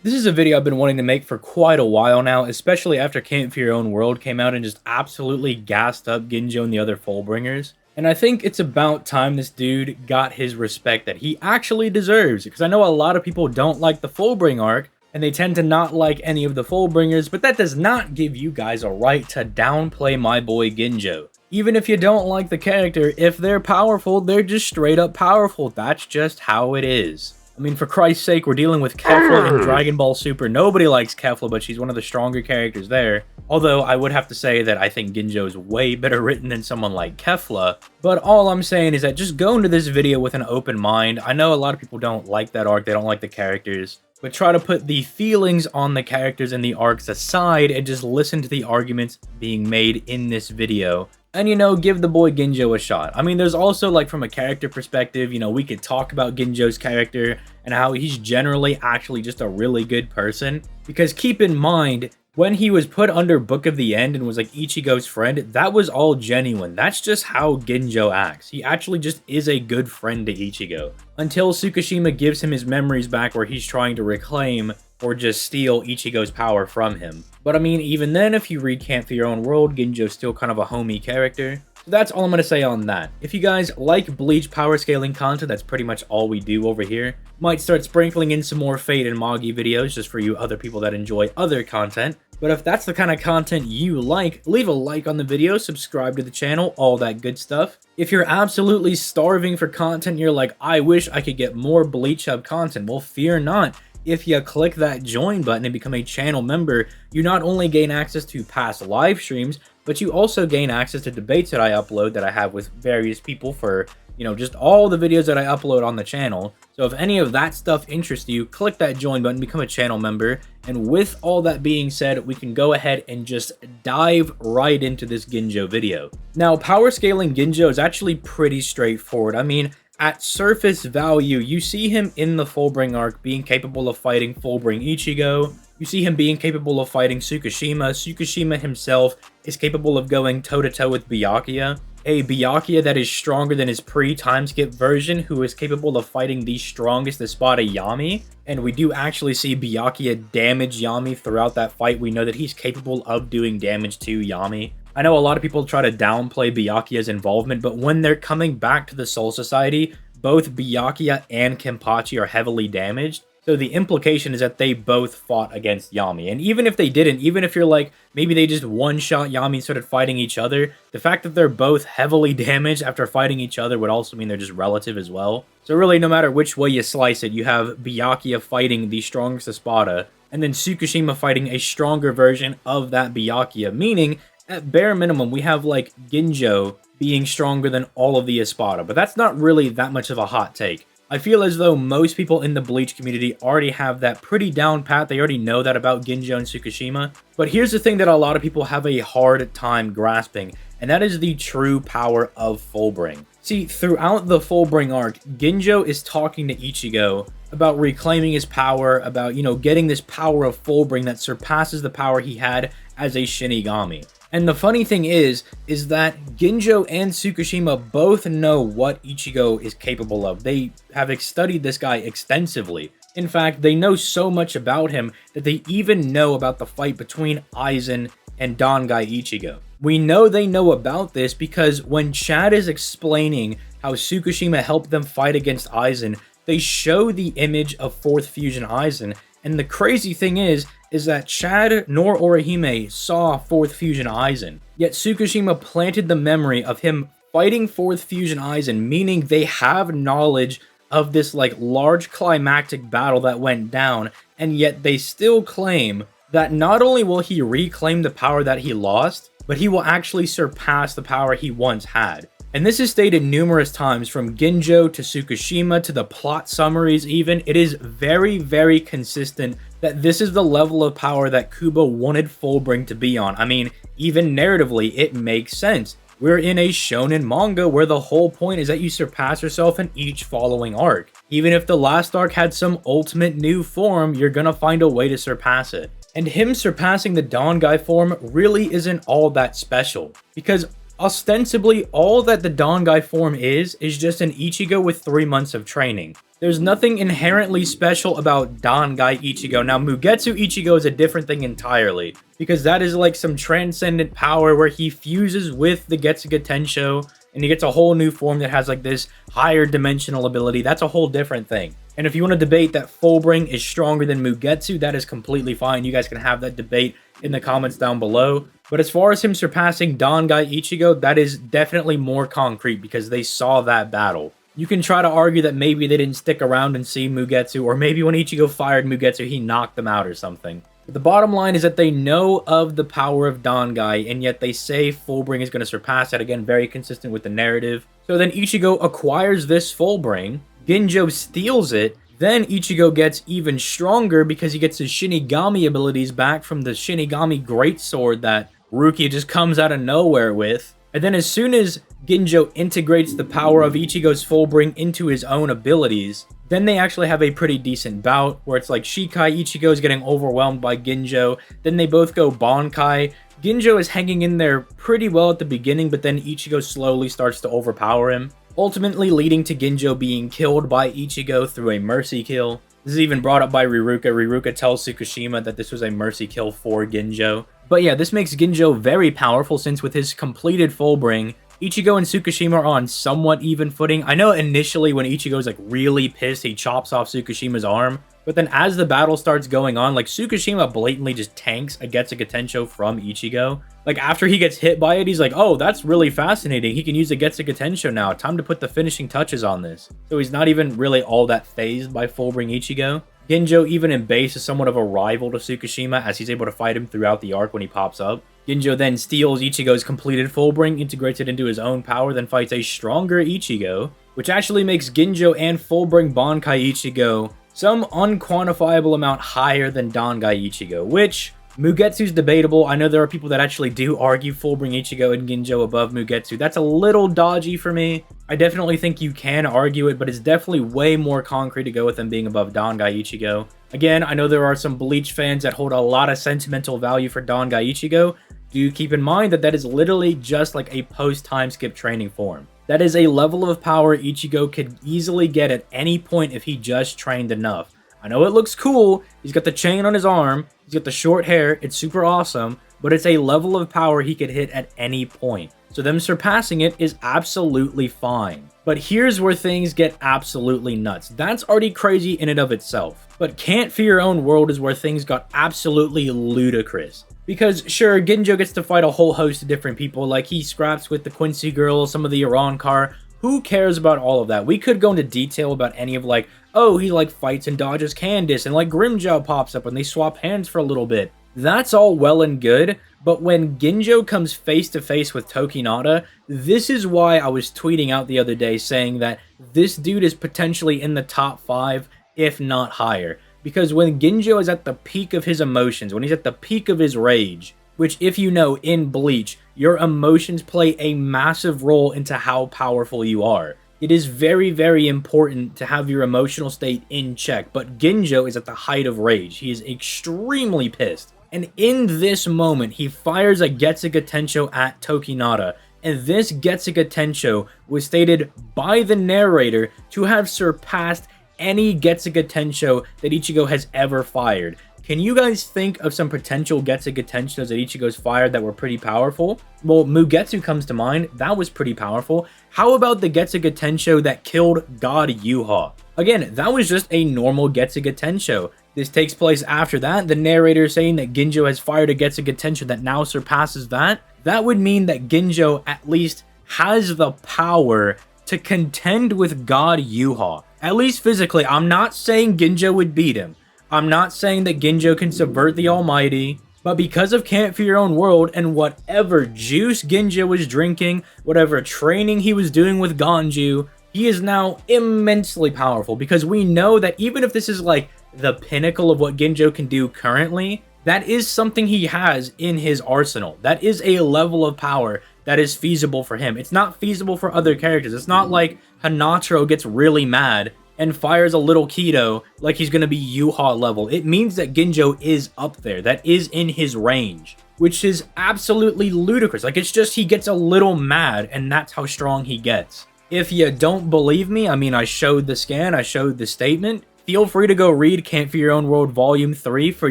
This is a video I've been wanting to make for quite a while now, especially after Camp for Your Own World came out and just absolutely gassed up Ginjo and the other Fullbringers. And I think it's about time this dude got his respect that he actually deserves, because I know a lot of people don't like the Fullbring arc, and they tend to not like any of the Fullbringers, but that does not give you guys a right to downplay my boy Ginjo. Even if you don't like the character, if they're powerful, they're just straight up powerful. That's just how it is. I mean, for Christ's sake, we're dealing with Kefla in Dragon Ball Super. Nobody likes Kefla, but she's one of the stronger characters there. Although, I would have to say that I think Ginjo is way better written than someone like Kefla. But all I'm saying is that just go into this video with an open mind. I know a lot of people don't like that arc, they don't like the characters. But try to put the feelings on the characters and the arcs aside and just listen to the arguments being made in this video. And, you know, give the boy Ginjo a shot. I mean, there's also, like, from a character perspective, you know, we could talk about Ginjo's character and how he's generally actually just a really good person. Because keep in mind, when he was put under Book of the End and was, like, Ichigo's friend, that was all genuine. That's just how Ginjo acts. He actually just is a good friend to Ichigo. Until Tsukishima gives him his memories back where he's trying to reclaim or just steal Ichigo's power from him. But I mean, even then, if you read Camp for Your Own World, Ginjo's still kind of a homie character. So that's all I'm going to say on that. If you guys like Bleach power scaling content, that's pretty much all we do over here. Might start sprinkling in some more Fate and Magi videos just for you other people that enjoy other content. But if that's the kind of content you like, leave a like on the video, subscribe to the channel, all that good stuff. If you're absolutely starving for content, you're like, I wish I could get more Bleach Hub content. Well, fear not. If you click that join button and become a channel member, you not only gain access to past live streams, but you also gain access to debates that I upload that I have with various people for, you know, just all the videos that I upload on the channel. So if any of that stuff interests you, click that join button, become a channel member. And with all that being said, we can go ahead and just dive right into this Ginjo video. Now, power scaling Ginjo is actually pretty straightforward. I mean, at surface value, you see him in the Fullbring arc being capable of fighting Fullbring Ichigo. You see him being capable of fighting Tsukishima. Tsukishima himself is capable of going toe-to-toe with Byakuya. A Byakuya that is stronger than his pre-time skip version, who is capable of fighting the strongest Espada Yami. And we do actually see Byakuya damage Yami throughout that fight. We know that he's capable of doing damage to Yami. I know a lot of people try to downplay Byakuya's involvement, but when they're coming back to the Soul Society, both Byakuya and Kenpachi are heavily damaged. So the implication is that they both fought against Yami. And even if they didn't, even if you're like, maybe they just one-shot Yami and started fighting each other, the fact that they're both heavily damaged after fighting each other would also mean they're just relative as well. So really, no matter which way you slice it, you have Byakuya fighting the strongest Espada, and then Tsukishima fighting a stronger version of that Byakuya, meaning at bare minimum, we have, like, Ginjo being stronger than all of the Espada, but that's not really that much of a hot take. I feel as though most people in the Bleach community already have that pretty down pat. They already know that about Ginjo and Tsukishima. But here's the thing that a lot of people have a hard time grasping, and that is the true power of Fullbring. See, throughout the Fullbring arc, Ginjo is talking to Ichigo about reclaiming his power, about, you know, getting this power of Fullbring that surpasses the power he had as a Shinigami. And the funny thing is that Ginjo and Tsukishima both know what Ichigo is capable of. They have studied this guy extensively. In fact, they know so much about him that they even know about the fight between Aizen and Dangai Ichigo. We know they know about this because when Chad is explaining how Tsukishima helped them fight against Aizen, they show the image of 4th Fusion Aizen. And the crazy thing is that Chad nor Orihime saw 4th Fusion Aizen. Yet Tsukishima planted the memory of him fighting 4th Fusion Aizen, meaning they have knowledge of this, like, large climactic battle that went down, and yet they still claim that not only will he reclaim the power that he lost, but he will actually surpass the power he once had. And this is stated numerous times, from Ginjo to Tsukishima to the plot summaries even. It is very, very consistent that this is the level of power that Kubo wanted Fullbring to be on. I mean, even narratively, it makes sense. We're in a shonen manga where the whole point is that you surpass yourself in each following arc. Even if the last arc had some ultimate new form, you're gonna find a way to surpass it. And him surpassing the Dangai form really isn't all that special, because ostensibly all that the Dangai form is just an Ichigo with 3 months of training. There's nothing inherently special about Dangai Ichigo. Now, Mugetsu Ichigo is a different thing entirely, because that is like some transcendent power where he fuses with the Getsuga Tensho, and he gets a whole new form that has like this higher dimensional ability. That's a whole different thing. And if you want to debate that Fullbring is stronger than Mugetsu, that is completely fine. You guys can have that debate in the comments down below. But as far as him surpassing Dangai Ichigo, that is definitely more concrete because they saw that battle. You can try to argue that maybe they didn't stick around and see Mugetsu, or maybe when Ichigo fired Mugetsu, he knocked them out or something. But the bottom line is that they know of the power of Dangai, and yet they say Fullbring is going to surpass that. Again, very consistent with the narrative. So then Ichigo acquires this Fullbring, Ginjo steals it, then Ichigo gets even stronger because he gets his Shinigami abilities back from the Shinigami Greatsword that Rukia just comes out of nowhere with. And then as soon as Ginjo integrates the power of Ichigo's Fullbring into his own abilities, then they actually have a pretty decent bout where it's like Shikai Ichigo is getting overwhelmed by Ginjo, then they both go Bankai. Ginjo is hanging in there pretty well at the beginning, but then Ichigo slowly starts to overpower him, ultimately leading to Ginjo being killed by Ichigo through a mercy kill. This is even brought up by Riruka. Riruka tells Tsukushima that this was a mercy kill for Ginjo. But yeah, this makes Ginjo very powerful since with his completed Fullbring, Ichigo and Tsukushima are on somewhat even footing. I know initially when Ichigo's like really pissed, he chops off Tsukushima's arm. But then as the battle starts going on, like Tsukushima blatantly just tanks a Getsuga Tensho from Ichigo. Like after he gets hit by it, he's like, oh, that's really fascinating. He can use a Getsuga Tensho now. Time to put the finishing touches on this. So he's not even really all that phased by Fullbring Ichigo. Ginjo, even in base, is somewhat of a rival to Tsukushima as he's able to fight him throughout the arc when he pops up. Ginjo then steals Ichigo's completed Fullbring, integrates it into his own power, then fights a stronger Ichigo, which actually makes Ginjo and Fullbring Bankai Ichigo some unquantifiable amount higher than Dangai Ichigo, which Mugetsu's debatable. I know there are people that actually do argue Fullbring Ichigo and Ginjo above Mugetsu. That's a little dodgy for me. I definitely think you can argue it, but it's definitely way more concrete to go with them being above Dangai Ichigo. Again, I know there are some Bleach fans that hold a lot of sentimental value for Dangai Ichigo. Do keep in mind that that is literally just like a post-time skip training form. That is a level of power Ichigo could easily get at any point if he just trained enough. I know it looks cool, he's got the chain on his arm, he's got the short hair, it's super awesome, but it's a level of power he could hit at any point. So them surpassing it is absolutely fine. But here's where things get absolutely nuts. That's already crazy in and of itself. But Can't Fear Your Own World is where things got absolutely ludicrous. Because sure, Ginjo gets to fight a whole host of different people, like he scraps with the Quincy Girl, some of the Arankar. Who cares about all of that? We could go into detail about any of like, oh, he like fights and dodges Candace, and like Grimmjow pops up and they swap hands for a little bit. That's all well and good, but when Ginjo comes face to face with Tokinata, this is why I was tweeting out the other day saying that this dude is potentially in the top 5, if not higher. Because when Ginjo is at the peak of his emotions, when he's at the peak of his rage, which if you know, in Bleach, your emotions play a massive role into how powerful you are. It is very, very important to have your emotional state in check, but Ginjo is at the height of rage. He is extremely pissed. And in this moment, he fires a Getsuga Tensho at Tokinata, and this Getsuga Tensho was stated by the narrator to have surpassed any Getsuga Tensho that Ichigo has ever fired. Can you guys think of some potential Getsuga Tenshos that Ichigo's fired that were pretty powerful? Well, Mugetsu comes to mind. That was pretty powerful. How about the Getsuga Tensho that killed God Yuha? Again, that was just a normal Getsuga Tensho. This takes place after that. The narrator saying that Ginjo has fired a Getsuga Tensho that now surpasses that. That would mean that Ginjo at least has the power to contend with God Yuha. At least physically. I'm not saying Ginjo would beat him. I'm not saying that Ginjo can subvert the Almighty, but because of Can't Fear Your Own World and whatever juice Ginjo was drinking, whatever training he was doing with Ganju, he is now immensely powerful, because we know that even if this is like the pinnacle of what Ginjo can do currently, that is something he has in his arsenal. That is a level of power that is feasible for him. It's not feasible for other characters. It's not like Hanataro gets really mad and fires a little Kido like he's going to be Yuha level. It means that Ginjo is up there. That is in his range, which is absolutely ludicrous. Like, it's just he gets a little mad and that's how strong he gets. If you don't believe me, I mean, I showed the scan, I showed the statement. Feel free to go read Can't Fear Your Own World Volume 3 for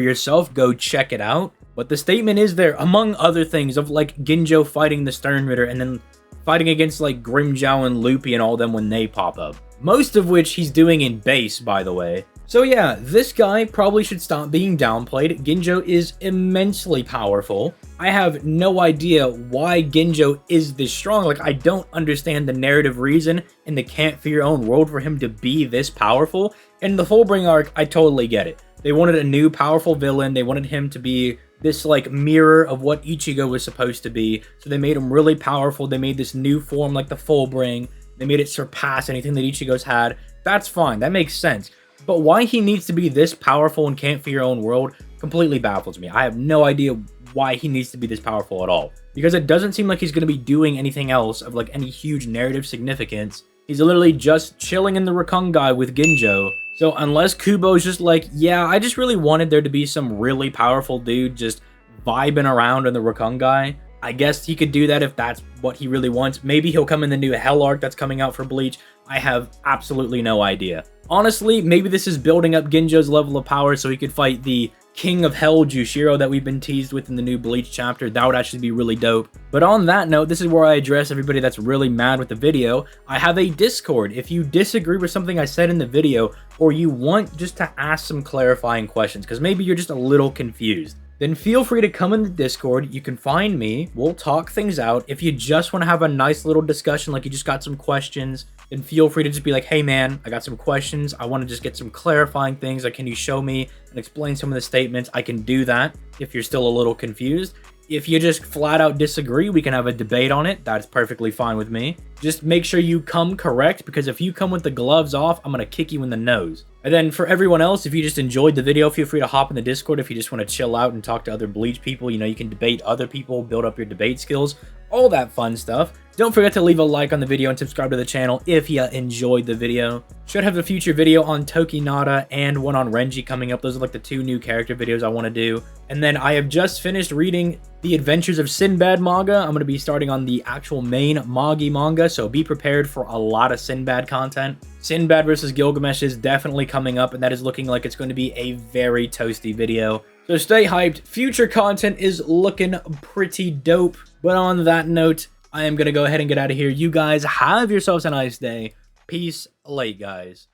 yourself. Go check it out. But the statement is there, among other things, of like Ginjo fighting the Stern Ritter and then fighting against like Grimmjow and Loopy and all them when they pop up. Most of which he's doing in base, by the way. So yeah, this guy probably should stop being downplayed. Ginjo is immensely powerful. I have no idea why Ginjo is this strong. Like, I don't understand the narrative reason in the Can't Fear Your Own World for him to be this powerful. In the Fullbring arc, I totally get it. They wanted a new powerful villain. They wanted him to be this like mirror of what Ichigo was supposed to be. So they made him really powerful. They made this new form like the Fullbring. They made it surpass anything that Ichigo's had. That's fine. That makes sense. But why he needs to be this powerful and Can't Fear Your Own World completely baffles me. I have no idea why he needs to be this powerful at all. Because it doesn't seem like he's going to be doing anything else of like any huge narrative significance. He's literally just chilling in the Rakungai with Ginjo. So unless Kubo's just like, yeah, I just really wanted there to be some really powerful dude just vibing around in the Rakungai, I guess he could do that if that's what he really wants. Maybe he'll come in the new Hell arc that's coming out for Bleach. I have absolutely no idea. Honestly, maybe this is building up Ginjo's level of power so he could fight the King of Hell Jushiro that we've been teased with in the new Bleach chapter. That would actually be really dope. But on that note, this is where I address everybody that's really mad with the video. I have a Discord. If you disagree with something I said in the video, or you want just to ask some clarifying questions, because maybe you're just a little confused, then feel free to come in the Discord. You can find me. We'll talk things out. If you just want to have a nice little discussion, like you just got some questions, then feel free to just be like, hey man, I got some questions. I want to just get some clarifying things. Like, can you show me and explain some of the statements? I can do that if you're still a little confused. If you just flat out disagree, we can have a debate on it. That's perfectly fine with me. Just make sure you come correct, because if you come with the gloves off, I'm going to kick you in the nose. And then for everyone else, if you just enjoyed the video, feel free to hop in the Discord if you just want to chill out and talk to other Bleach people. You know, you can debate other people, build up your debate skills, all that fun stuff. Don't forget to leave a like on the video and subscribe to the channel if you enjoyed the video. Should have a future video on Tokinata and one on Renji coming up. Those are like the two new character videos I want to do. And then I have just finished reading The Adventures of Sinbad manga. I'm going to be starting on the actual main Magi manga, so be prepared for a lot of Sinbad content. Sinbad versus Gilgamesh is definitely coming up, and that is looking like it's going to be a very toasty video. So stay hyped. Future content is looking pretty dope. But on that note, I am going to go ahead and get out of here. You guys have yourselves a nice day. Peace late, guys.